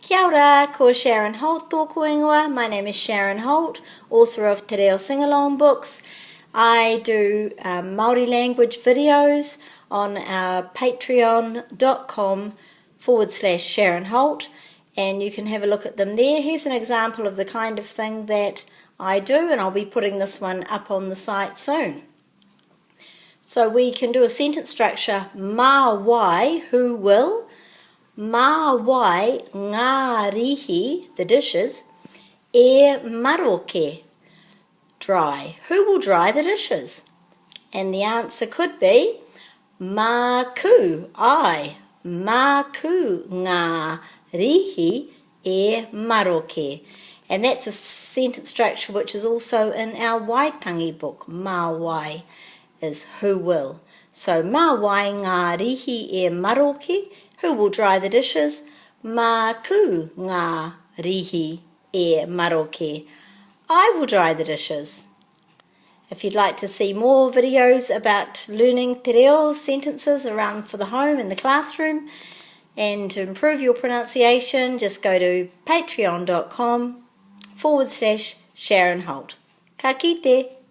Kia ora, ko Sharon Holt tōku ingoa. My name is Sharon Holt, author of Te Reo Sing-Along books. I do Māori language videos on our patreon.com/Sharon Holt, and you can have a look at them there. Here's an example of the kind of thing that I do, and I'll be putting this one up on the site soon. So we can do a sentence structure, mā wai, who will, mā wai, ngā rihi, the dishes, e maroke, dry. Who will dry the dishes? And the answer could be, mā ku, I, mā ku ngā rihi e maroke. And that's a sentence structure which is also in our Waitangi book, mā wai is who will. So, mā wai ngā rihi e maroke, who will dry the dishes? Mā ku ngā rihi e maroke, I will dry the dishes. If you'd like to see more videos about learning te reo sentences around for the home and the classroom, and to improve your pronunciation, just go to patreon.com/Sharon Holt. Ka kite.